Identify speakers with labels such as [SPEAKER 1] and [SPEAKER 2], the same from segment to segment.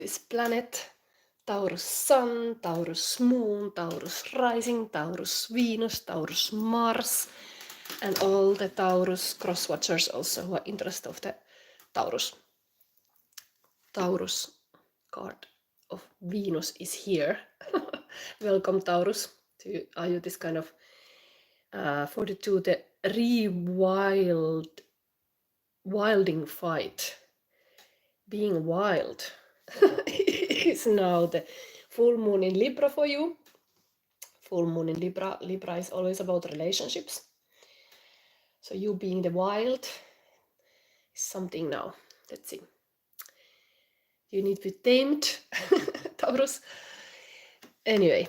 [SPEAKER 1] this planet, Taurus Sun, Taurus Moon, Taurus Rising, Taurus Venus, Taurus Mars, and all the Taurus cross-watchers also who are interested of the Taurus. Taurus card of Venus is here. Welcome, Taurus. Are you this kind of 42, the wilding fight? Being wild is now the full moon in Libra for you. Full moon in Libra. Libra is always about relationships. So you being the wild is something now. Let's see. You need to be tamed, Taurus. Anyway,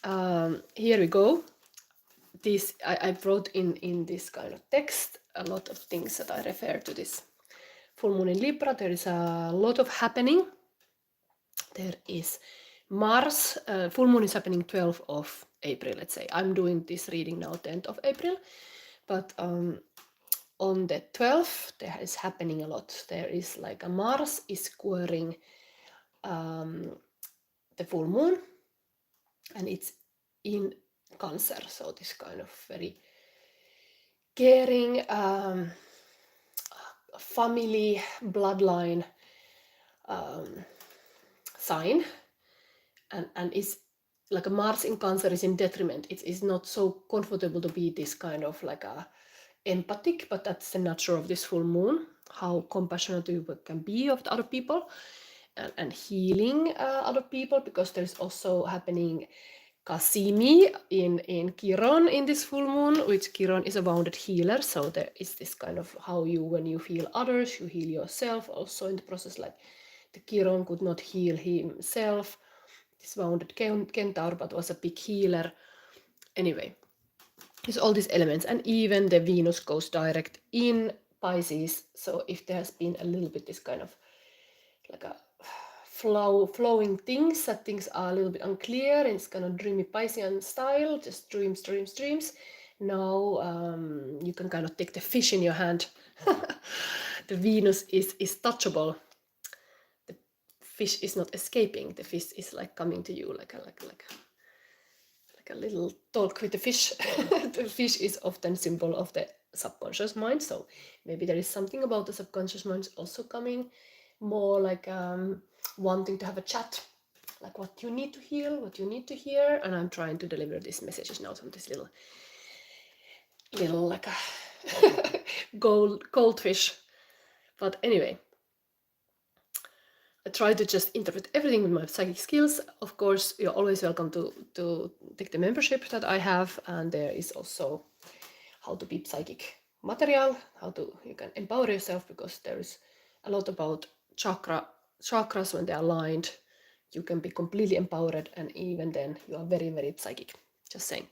[SPEAKER 1] here we go. This I brought in this kind of text a lot of things that I refer to this full moon in Libra. There is a lot of happening. There is Mars. Full moon is happening 12th of April, let's say. I'm doing this reading now 10th of April, but on the 12th there is happening a lot. There is like a Mars is squaring the full moon, and it's in Cancer, so this kind of very caring family bloodline sign, and it's like a Mars in Cancer is in detriment. It is not so comfortable to be this kind of like a empathic, but that's the nature of this full moon, how compassionate you can be of the other people, and healing other people, because there's also happening Kasimi in Chiron in this full moon, which Chiron is a wounded healer. So there is this kind of how you, when you heal others, you heal yourself also in the process. Like the Chiron could not heal himself, this wounded centaur, but was a big healer. Anyway, there's all these elements, and even the Venus goes direct in Pisces. So if there has been a little bit this kind of like a flowing things, that things are a little bit unclear, and it's kind of dreamy Piscean style, just dreams. Now you can kind of take the fish in your hand. The Venus is touchable. The fish is not escaping. The fish is like coming to you, like a little talk with the fish. The fish is often symbol of the subconscious mind, so maybe there is something about the subconscious mind also coming more like wanting to have a chat, like what you need to heal, what you need to hear, and I'm trying to deliver these messages now from this little like a goldfish. But anyway, I try to just interpret everything with my psychic skills. Of course, you're always welcome to take the membership that I have, and there is also how to be psychic material, you can empower yourself, because there is a lot about chakras. When they are aligned, you can be completely empowered, and even then you are very, very psychic. Just saying.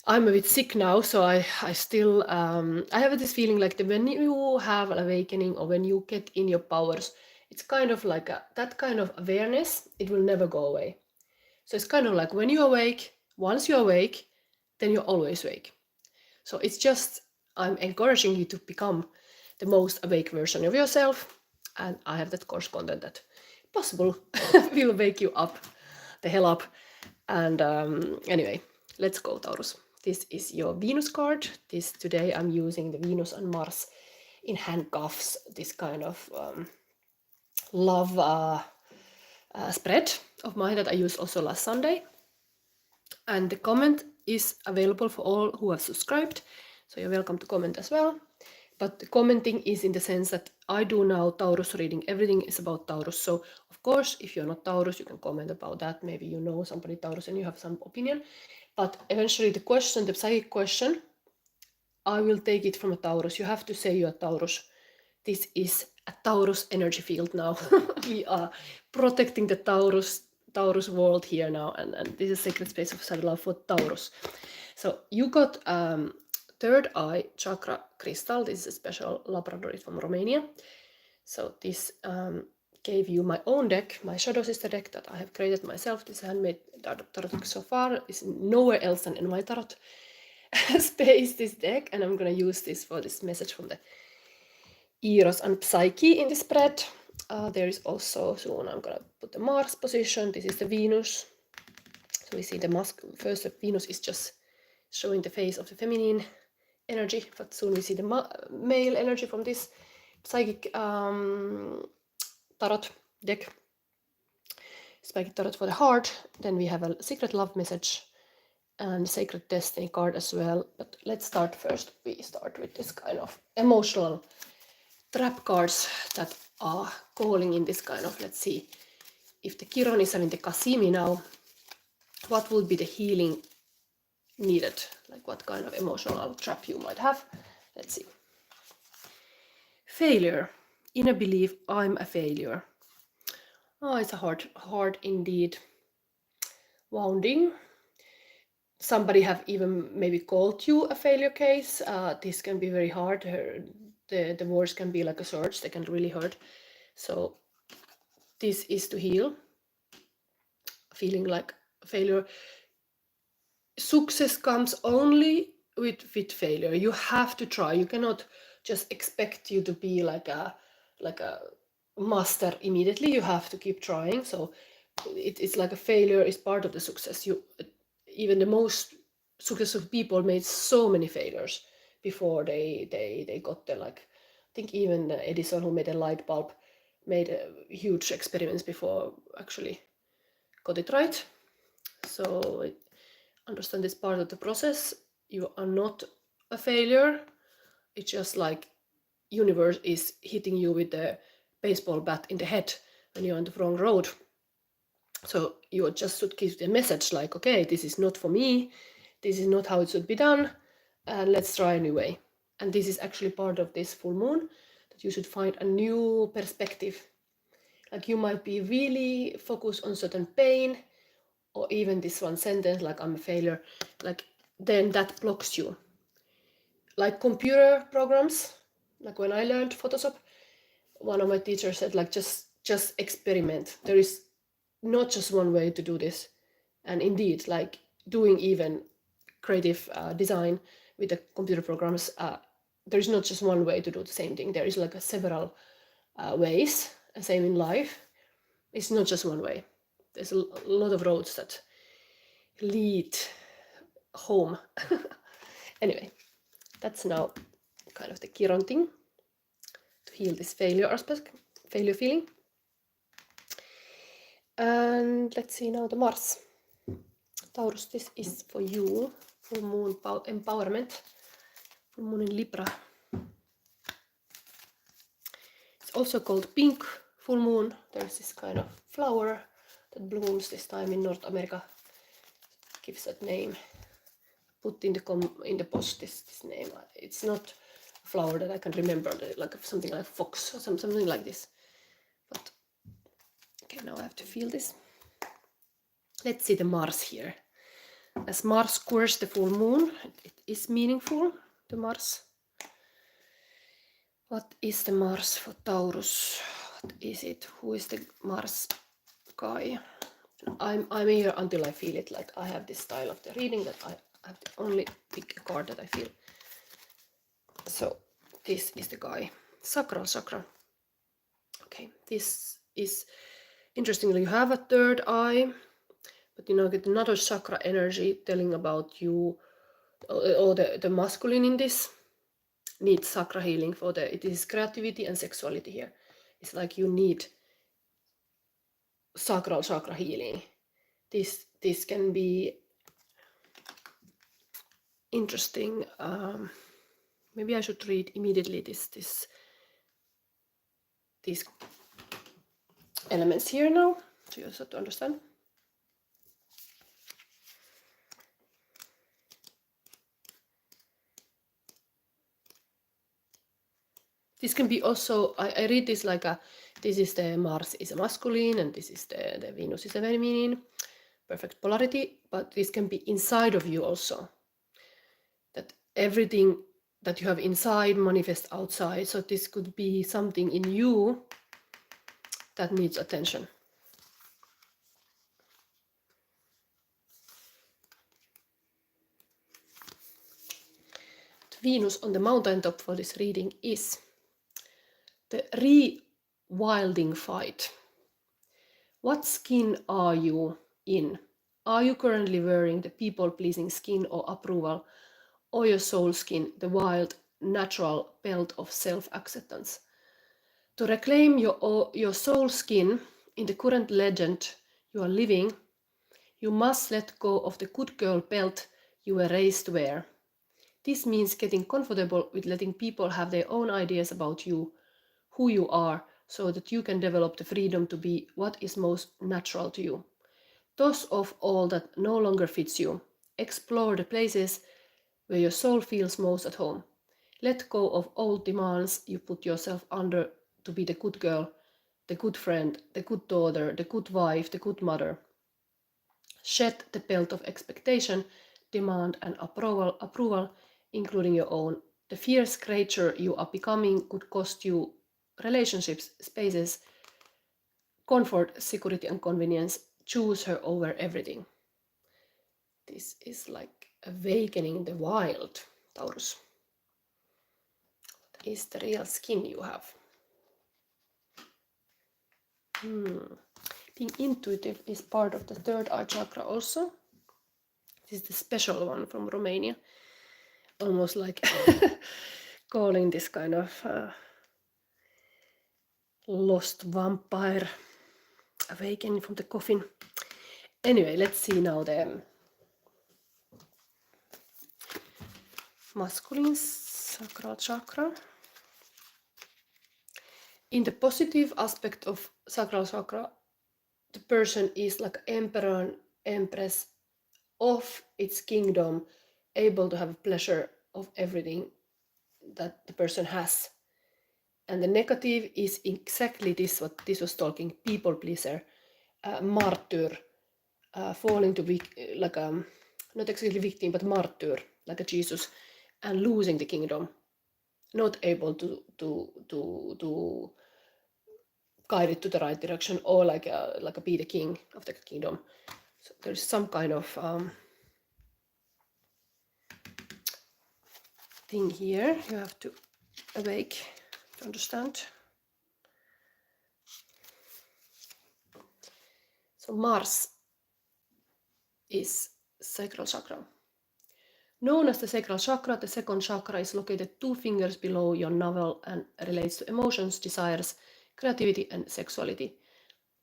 [SPEAKER 1] I'm a bit sick now, so I still I have this feeling like when you have an awakening, or when you get in your powers, it's kind of like that kind of awareness, it will never go away. So it's kind of like when you awake, once you awake, then you're always awake. So it's just, I'm encouraging you to become the most awake version of yourself, and I have that course content that possible will wake you up, the hell up. And anyway, let's go, Taurus. This is your Venus card. Today I'm using the Venus and Mars in handcuffs, this kind of love spread of mine that I used also last Sunday. And the comment is available for all who have subscribed, so you're welcome to comment as well. But the commenting is in the sense that I do now Taurus reading. Everything is about Taurus. So of course, if you're not Taurus, you can comment about that. Maybe you know somebody Taurus and you have some opinion. But eventually the question, the psychic question, I will take it from a Taurus. You have to say you're Taurus. This is a Taurus energy field now. We are protecting the Taurus world here now, and this is sacred space of Sadhana for Taurus. So you got third eye chakra crystal. This is a special Labradorite from Romania. So this gave you my own deck, my Shadow Sister deck that I have created myself. This handmade tarot deck so far is nowhere else than in my tarot space, this deck, and I'm gonna use this for this message from the Eros and Psyche in the spread. there is also, soon I'm gonna put the Mars position. This is the Venus. So we see the first the Venus is just showing the face of the feminine energy, but soon we see the male energy from this psychic tarot deck. Psychic tarot for the heart. Then we have a secret love message and sacred destiny card as well. But let's start first. We start with this kind of emotional trap cards that are calling in this kind of, let's see, if the Chiron is having the Cassimi now, what would be the healing needed? Like what kind of emotional trap you might have. Let's see. Failure. Inner belief, I'm a failure. Oh, it's a hard indeed. Wounding. Somebody have even maybe called you a failure case. This can be very hard. The words can be like a surge. They can really hurt. So this is to heal. Feeling like failure. Success comes only with failure. You have to try. You cannot just expect you to be like a master immediately. You have to keep trying. So it's like a failure is part of the success. Even the most successful people made so many failures before they got there. Like I think even Edison, who made a light bulb, made huge experiments before actually got it right. So understand this part of the process. You are not a failure. It's just like universe is hitting you with the baseball bat in the head when you're on the wrong road. So you just should give the message like, okay, this is not for me. This is not how it should be done. And let's try a new way. And this is actually part of this full moon, that you should find a new perspective. Like you might be really focused on certain pain, or even this one sentence, like I'm a failure, like then that blocks you. Like computer programs, like when I learned Photoshop, one of my teachers said, like, just experiment. There is not just one way to do this. And indeed, like doing even creative design with the computer programs, there is not just one way to do the same thing. There is like several ways. Same in life. It's not just one way. There's a lot of roads that lead home. Anyway, that's now kind of the Chiron thing to heal this failure aspect, failure feeling. And let's see now the Mars. Taurus, this is for you. Full moon empowerment. Full moon in Libra. It's also called pink full moon. There's this kind of flower that blooms this time in North America. Gives that name. Put in the post this name. It's not a flower that I can remember, like something like fox or something like this. But okay, now I have to feel this. Let's see the Mars here. As Mars squares the full moon, it is meaningful, the Mars. What is the Mars for Taurus? What is it? Who is the Mars guy? I'm here until I feel it. Like I have this style of the reading that I have to only pick a card that I feel. So this is the guy. Sacral chakra. Okay, this is interestingly, you have a third eye, but you get another chakra energy telling about you, or the masculine in this needs chakra healing for it is creativity and sexuality here. It's like you need sacral chakra healing. This can be interesting. Maybe I should read immediately these elements here now, so you also to understand. This can be also, I read this like this is the Mars is a masculine and this is the Venus is a feminine, perfect polarity, but this can be inside of you also. That everything that you have inside manifests outside. So this could be something in you that needs attention. The Venus on the mountaintop for this reading is the wilding fight. What skin are you in? Are you currently wearing the people-pleasing skin or approval, or your soul skin, the wild, natural belt of self-acceptance? To reclaim your soul skin in the current legend you are living, you must let go of the good girl belt you were raised to wear. This means getting comfortable with letting people have their own ideas about you, who you are, so that you can develop the freedom to be what is most natural to you. Toss off all that no longer fits you. Explore the places where your soul feels most at home. Let go of old demands you put yourself under to be the good girl, the good friend, the good daughter, the good wife, the good mother. Shed the belt of expectation, demand, and approval, including your own. The fierce creature you are becoming could cost you relationships, spaces, comfort, security, and convenience. Choose her over everything. This is like awakening the wild, Taurus. What is the real skin you have? Being intuitive is part of the third eye chakra also. This is the special one from Romania. Almost like calling this kind of lost vampire awakening from the coffin. Anyway, let's see now the masculine sacral chakra. In the positive aspect of sacral chakra, the person is like emperor and empress of its kingdom, able to have pleasure of everything that the person has. And the negative is exactly this, what this was talking, people pleaser, martyr, falling to be like a, not exactly victim, but martyr, like a Jesus, and losing the kingdom, not able to guide it to the right direction, or like a be the king of the kingdom. So there's some kind of thing here you have to awake to understand. So Mars is sacral chakra. Known as the sacral chakra, the second chakra is located 2 fingers below your navel and relates to emotions, desires, creativity, and sexuality.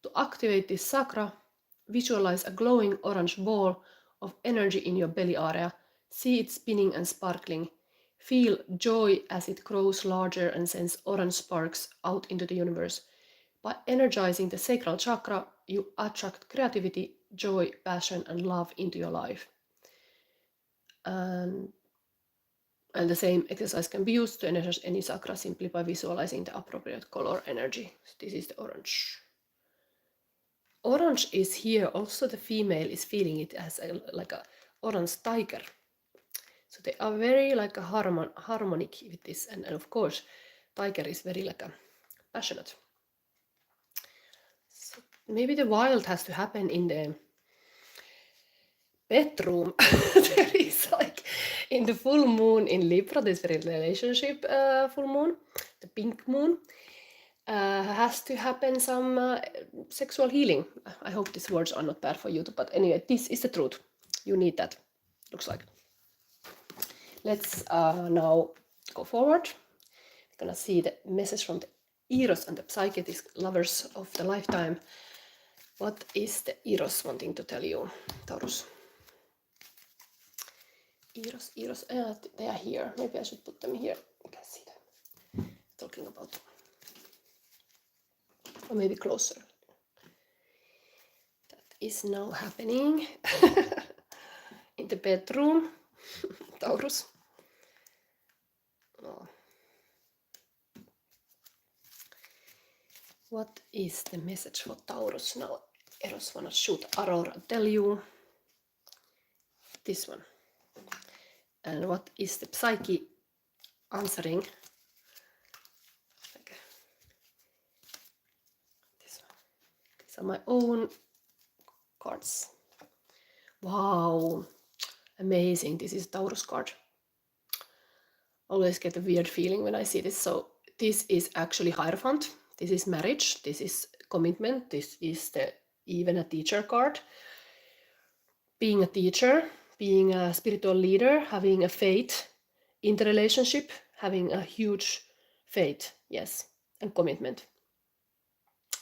[SPEAKER 1] To activate this chakra, visualize a glowing orange ball of energy in your belly area. See it spinning and sparkling. Feel joy as it grows larger and sends orange sparks out into the universe. By energizing the sacral chakra, you attract creativity, joy, passion, and love into your life. And the same exercise can be used to energize any chakra simply by visualizing the appropriate color energy. So this is the orange. Orange is here. Also, the female is feeling it as like a orange tiger. So they are very like a harmonic with this, and of course, tiger is very like a passionate. So maybe the wild has to happen in the bedroom. There is like in the full moon in Libra, this very relationship full moon, the pink moon, has to happen some sexual healing. I hope these words are not bad for you, but anyway, this is the truth. You need that, looks like. Let's now go forward. We're gonna see the message from the Eros and the psychic lovers of the lifetime. What is the Eros wanting to tell you, Taurus? Eros, they are here. Maybe I should put them here. You can see them. Talking about them. Or maybe closer. That is now happening in the bedroom, Taurus. Oh. What is the message for Taurus now? Eros wanna shoot Aurora and tell you this one. And what is the Psyche answering? Okay. This one. These are my own cards. Wow, amazing. This is Taurus card. Always get a weird feeling when I see this. So this is actually Hierophant. This is marriage, this is commitment, this is even a teacher card. Being a teacher, being a spiritual leader, having a faith in the relationship, having a huge faith, yes, and commitment.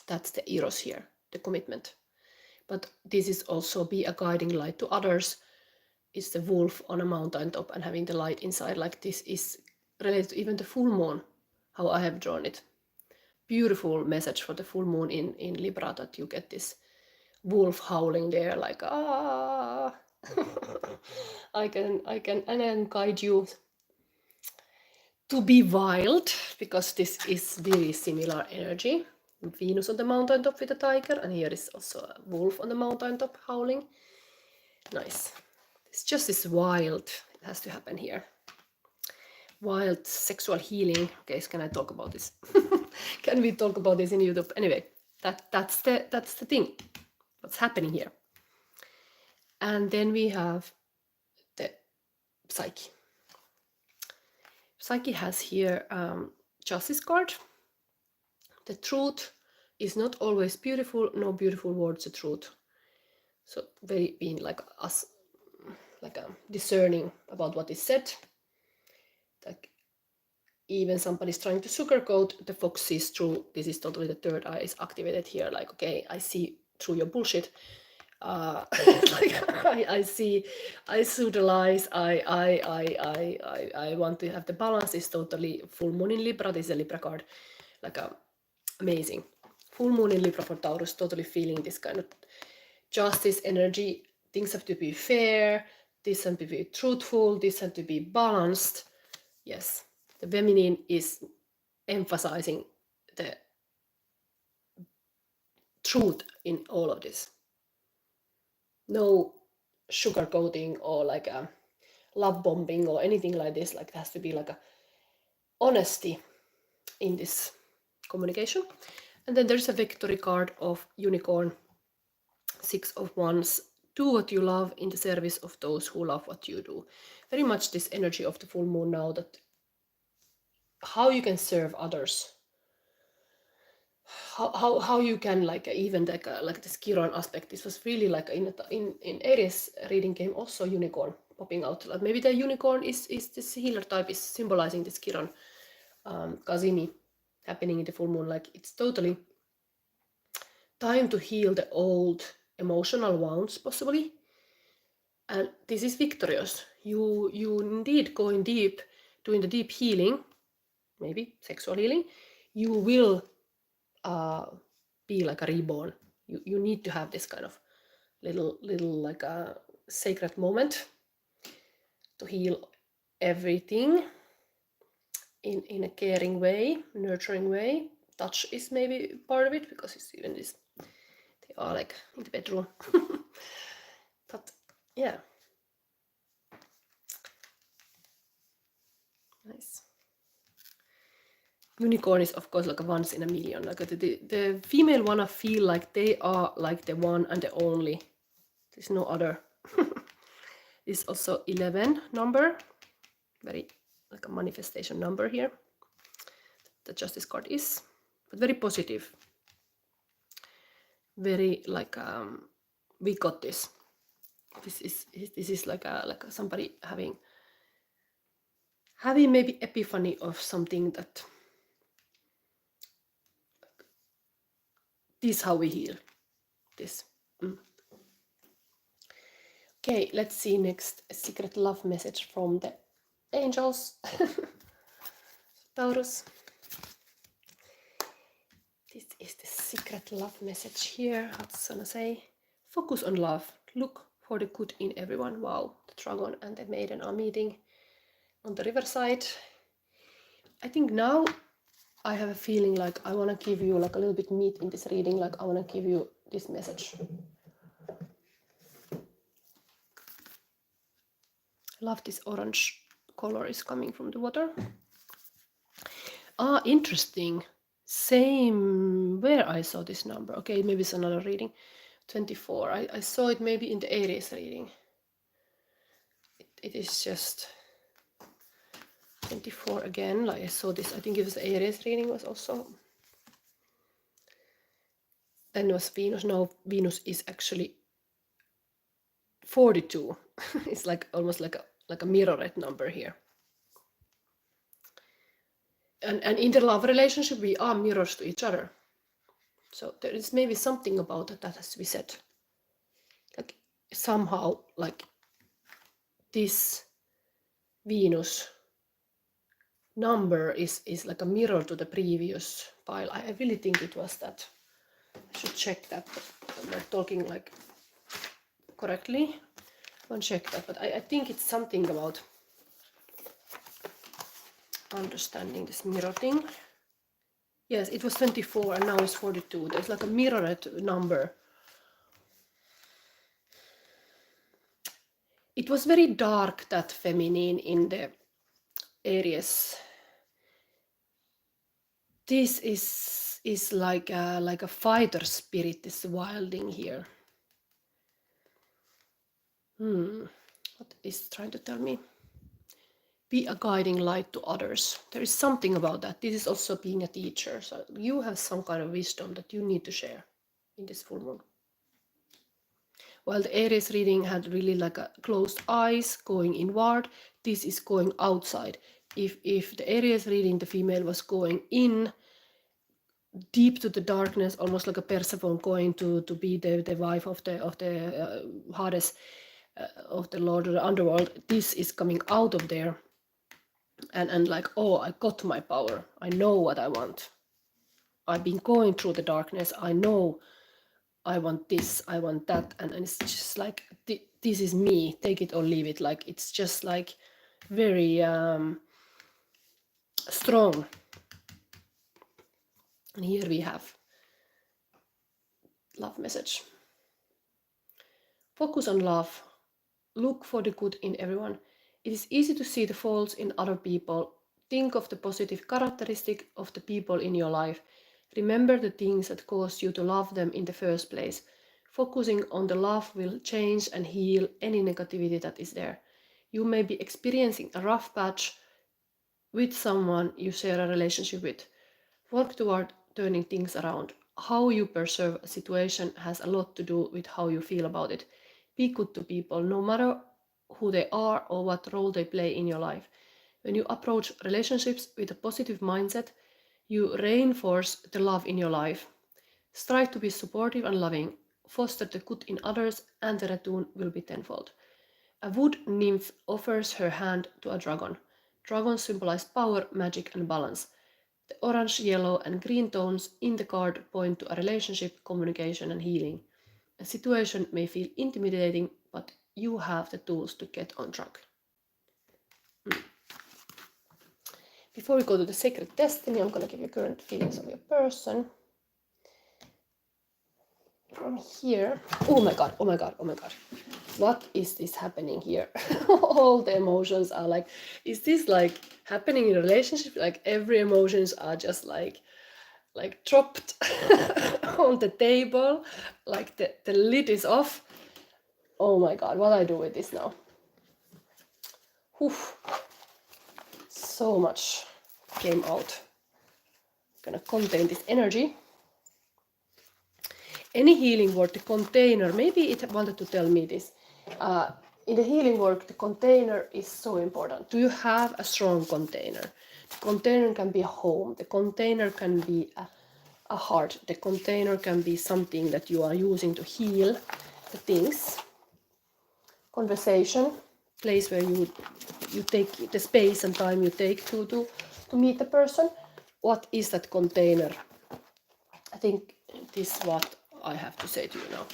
[SPEAKER 1] That's the eros here, the commitment. But this is also be a guiding light to others. It's the wolf on a mountaintop and having the light inside. Like this is related to even the full moon, how I have drawn it. Beautiful message for the full moon in Libra, that you get this wolf howling there, like ah. I can and then guide you to be wild, because this is very similar energy. Venus on the mountaintop with a tiger, and here is also a wolf on the mountaintop howling. Nice. It's just this wild, it has to happen here. Wild sexual healing. Okay, so can I talk about this? Can we talk about this in YouTube? Anyway, that's the thing. What's happening here? And then we have the Psyche. Psyche has here Justice card. The truth is not always beautiful, no beautiful words the truth. So very being like us, like discerning about what is said. Like even somebody's trying to sugarcoat, the fox sees through. This is totally the third eye is activated here. Like, okay, I see through your bullshit. Like I see the lies. I want to have the balance. Is totally full moon in Libra. This is a Libra card, like amazing. Full moon in Libra for Taurus, totally feeling this kind of justice energy. Things have to be fair. This have to be truthful. This have to be balanced. Yes, the feminine is emphasizing the truth in all of this. No sugarcoating or like a love bombing or anything like this. Like, it has to be like a honesty in this communication. And then there's a victory card of unicorn, 6 of wands. Do what you love in the service of those who love what you do. Very much this energy of the full moon now, that how you can serve others, how you can like even like this Chiron aspect. This was really like in Aries reading came also unicorn popping out. Like maybe the unicorn is this healer type is symbolizing this Chiron Kazimi happening in the full moon. Like it's totally time to heal the old emotional wounds possibly, and this is victorious. You indeed going deep, doing the deep healing, maybe sexual healing. You will be like a reborn. You need to have this kind of little like a sacred moment to heal everything in a caring way, nurturing way. Touch is maybe part of it, because it's even this, they are like in the bedroom. But yeah, nice. Unicorn is of course like a once in a million. Like the female wanna feel like they are like the one and the only. There's no other. This is also 11 number, very like a manifestation number here. The Justice card is, but very positive. Very like we got this. This is like somebody having maybe epiphany of something, that this is how we heal this. Okay, let's see next a secret love message from the angels. Taurus. This is the secret love message here. What's gonna say? Focus on love. Look for the good in everyone. Wow, the dragon and the maiden are meeting on the riverside. I think now I have a feeling like I want to give you like a little bit meat in this reading. Like I want to give you this message. Love this orange color is coming from the water. Ah, interesting. Same where I saw this number. Okay, maybe it's another reading. 24. I saw it maybe in the Aries reading. It is just 24 again. Like I saw this, I think it was Aries reading was also. then was Venus. Now Venus is actually 42. It's like almost like a mirrored number here. And in the love relationship, we are mirrors to each other. So there is maybe something about that has to be said. Like somehow, like this Venus number is like a mirror to the previous pile. I really think it was that. I should check that. I'm not talking like correctly. I won't check that, but I think it's something about understanding this mirror thing. Yes, it was 24 and now it's 42. There's like a mirrored number. It was very dark, that feminine in the Aries. This is like a fighter spirit, this wilding here. What is trying to tell me? Be a guiding light to others. There is something about that. This is also being a teacher. So you have some kind of wisdom that you need to share in this full moon. While the Aries reading had really like a closed eyes going inward, this is going outside. If the Aries reading, the female was going in deep to the darkness, almost like a Persephone going to be the wife of the Hades, of the Lord of the underworld. This is coming out of there. And like, oh, I got my power. I know what I want. I've been going through the darkness. I know I want this, I want that. And it's just like, this is me. Take it or leave it. Like, it's just like very strong. And here we have love message. Focus on love. Look for the good in everyone. It is easy to see the faults in other people. Think of the positive characteristic of the people in your life. Remember the things that caused you to love them in the first place. Focusing on the love will change and heal any negativity that is there. You may be experiencing a rough patch with someone you share a relationship with. Work toward turning things around. How you perceive a situation has a lot to do with how you feel about it. Be good to people, no matter who they are or what role they play in your life. When you approach relationships with a positive mindset, you reinforce the love in your life. Strive to be supportive and loving. Foster the good in others, and the return will be tenfold. A wood nymph offers her hand to a dragon. Dragons symbolize power, magic, and balance. The orange, yellow, and green tones in the card point to a relationship, communication, and healing. A situation may feel intimidating, but you have the tools to get on track. Before we go to the sacred destiny, I'm going to give you current feelings of your person. From here, oh my god, oh my god, oh my god. What is this happening here? All the emotions are like, is this like happening in a relationship? Like every emotions are just like dropped on the table, like the lid is off. Oh my god, what do I do with this now? Whew. So much came out. I'm gonna contain this energy. Any healing work, the container, maybe it wanted to tell me this. In the healing work, the container is so important. Do you have a strong container? The container can be a home. The container can be a heart. The container can be something that you are using to heal the things. Conversation, place where you take the space and time you take to meet the person. What is that container? I think this is what I have to say to you now.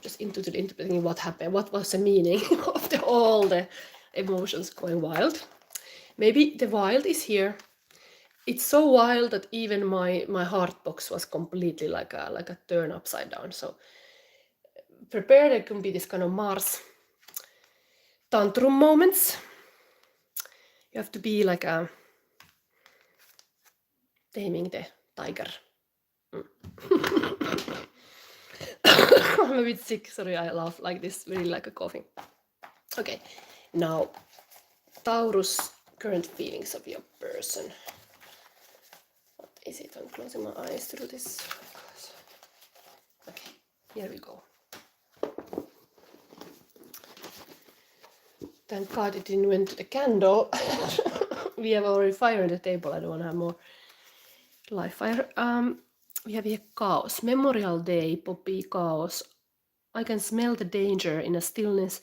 [SPEAKER 1] Just interpreting what happened. What was the meaning of all the emotions going wild? Maybe the wild is here. It's so wild that even my heart box was completely like a turn upside down. So prepare. There can be this kind of Mars tantrum moments. You have to be like a taming the tiger. I'm a bit sick, sorry, I laugh like this, really like a coughing. Okay, now Taurus, current feelings of your person. What is it? I'm closing my eyes through this. Here we go. Thank God it didn't went to the candle. We have already fire on the table. I don't want to have more live fire. We have here chaos. Memorial Day, Poppy, chaos. I can smell the danger in a stillness.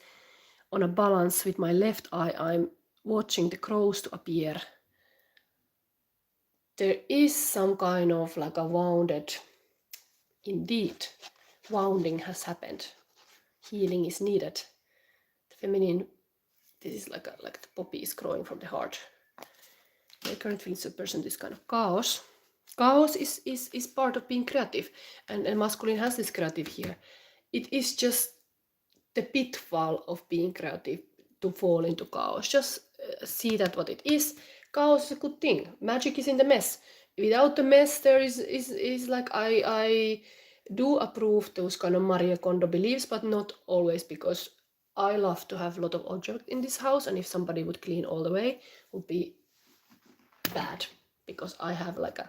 [SPEAKER 1] On a balance with my left eye, I'm watching the crows to appear. There is some kind of like a wounded, indeed, wounding has happened. Healing is needed. The feminine, this is like the poppy is growing from the heart. The current feelings of person, this kind of chaos. Chaos is part of being creative, and masculine has this creative here. It is just the pitfall of being creative to fall into chaos. Just see that what it is. Chaos is a good thing. Magic is in the mess. Without the mess, there is like I do approve those kind of Marie Kondo beliefs, but not always, because I love to have a lot of objects in this house, and if somebody would clean all the way, it would be bad, because I have like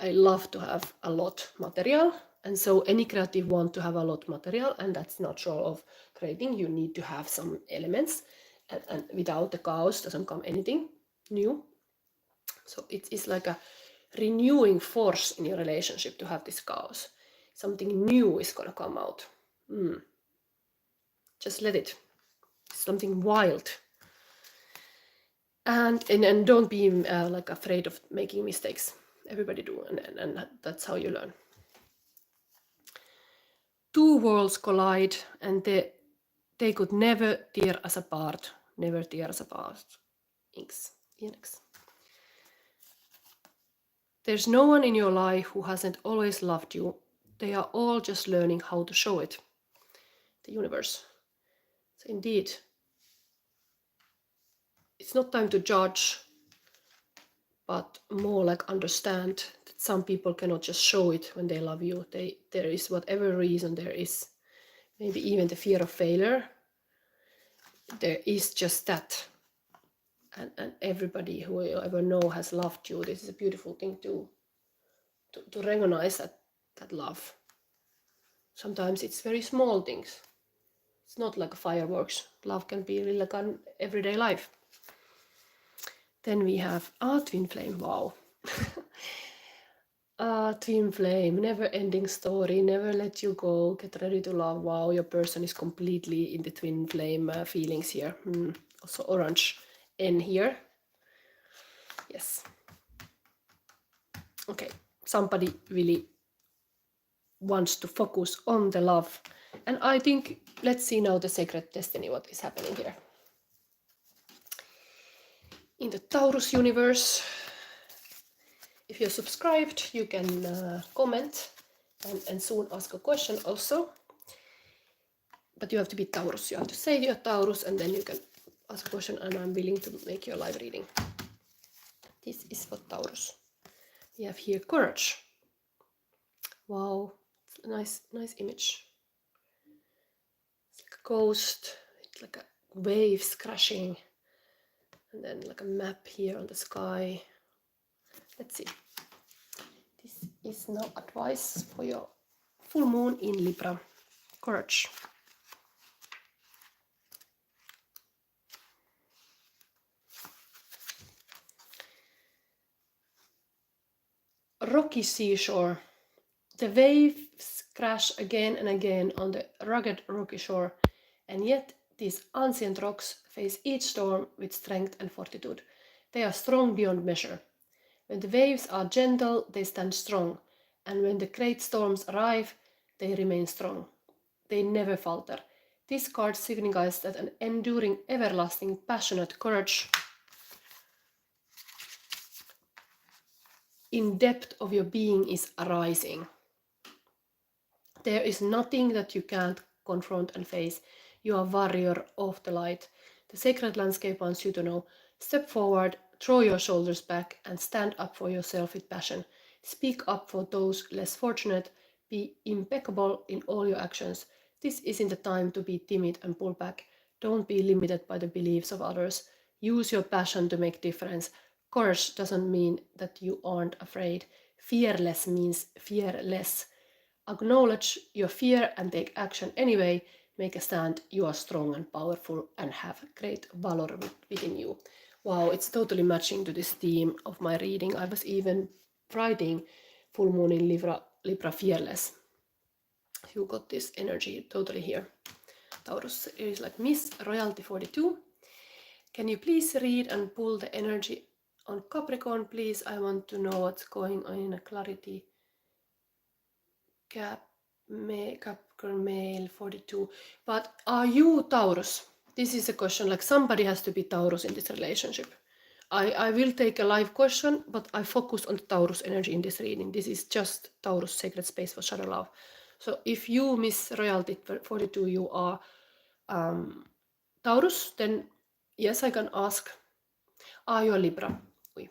[SPEAKER 1] I love to have a lot material, and so any creative want to have a lot material, and that's natural of creating. You need to have some elements, and without the chaos doesn't come anything new. So it is like a renewing force in your relationship to have this chaos. Something new is gonna come out. Just let it. Something wild. And don't be like afraid of making mistakes. Everybody do, and that's how you learn. Two worlds collide, and they could never tear us apart. Never tear us apart. Inks. There's no one in your life who hasn't always loved you. They are all just learning how to show it. The universe. So indeed, it's not time to judge, but more like understand that some people cannot just show it when they love you. There is whatever reason there is, maybe even the fear of failure. There is just that. And everybody who you ever know has loved you. This is a beautiful thing to recognize that love. Sometimes it's very small things. It's not like fireworks. Love can be really like an everyday life. Then we have twin flame. Wow. Twin flame, never-ending story, never let you go, get ready to love. Wow, your person is completely in the twin flame feelings here. Also orange N here. Yes. Okay, somebody really wants to focus on the love. And I think, let's see now the sacred destiny, what is happening here. In the Taurus universe, if you're subscribed, you can comment and soon ask a question also. But you have to be Taurus. You have to say you're Taurus, and then you can ask a question, and I'm willing to make your live reading. This is for Taurus. We have here courage. Wow, it's a nice image. It's like a ghost. It's like a waves crashing, and then like a map here on the sky. Let's see. This is now advice for your full moon in Libra. Courage. Rocky seashore. The waves crash again and again on the rugged rocky shore, and yet these ancient rocks face each storm with strength and fortitude. They are strong beyond measure. When the waves are gentle, they stand strong, and when the great storms arrive, they remain strong. They never falter. This card signifies that an enduring, everlasting, passionate courage in depth of your being is arising. There is nothing that you can't confront and face. You are warrior of the light. The sacred landscape wants you to know. Step forward, throw your shoulders back, and stand up for yourself with passion. Speak up for those less fortunate. Be impeccable in all your actions. This isn't the time to be timid and pull back. Don't be limited by the beliefs of others. Use your passion to make difference. Courage doesn't mean that you aren't afraid. Fearless means fearless. Acknowledge your fear and take action anyway. Make a stand. You are strong and powerful and have great valor within you. Wow, it's totally matching to this theme of my reading. I was even writing full moon in Libra fearless. You got this energy totally here. Taurus is like Miss Royalty 42. Can you please read and pull the energy on Capricorn, please? I want to know what's going on in a clarity. Capricorn male 42. But are you Taurus? This is a question, like somebody has to be Taurus in this relationship. I will take a live question, but I focus on the Taurus energy in this reading. This is just Taurus sacred space for shadow love. So if you, Miss Royalty 42, you are Taurus, then yes, I can ask. You are Libra. Oui.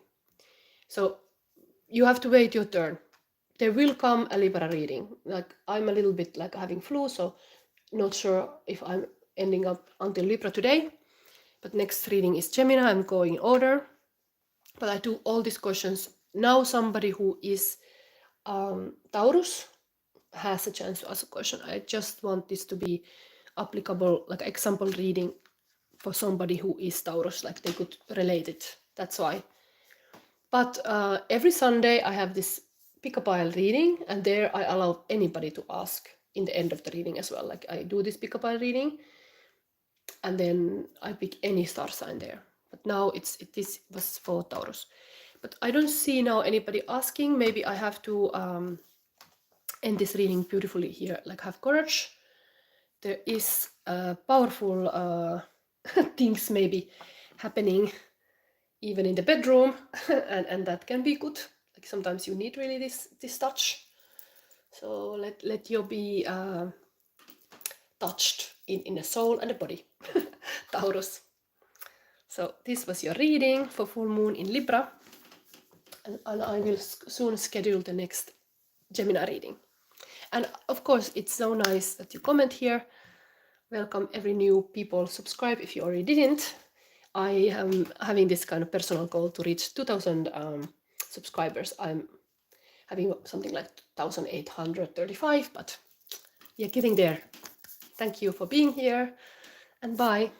[SPEAKER 1] So you have to wait your turn. There will come a Libra reading. Like I'm a little bit like having flu, so not sure if I'm ending up until Libra today. But next reading is Gemini. I'm going in order. But I do all these questions. Now somebody who is Taurus has a chance to ask a question. I just want this to be applicable, like example reading for somebody who is Taurus, like they could relate it. That's why. But every Sunday I have this pick a pile reading, and there I allow anybody to ask in the end of the reading as well. Like I do this pick a pile reading, and then I pick any star sign there. But now this was for Taurus. But I don't see now anybody asking. Maybe I have to end this reading beautifully here. Like have courage. There is powerful things maybe happening even in the bedroom, and that can be good. Like sometimes you need really this touch. So let you be touched in the soul and the body. Taurus. So this was your reading for full moon in Libra, and I will soon schedule the next Gemini reading. And of course, it's so nice that you comment here. Welcome every new people. Subscribe if you already didn't. I am having this kind of personal goal to reach 2,000 subscribers. I'm having something like 1,835, but yeah, getting there. Thank you for being here, and bye.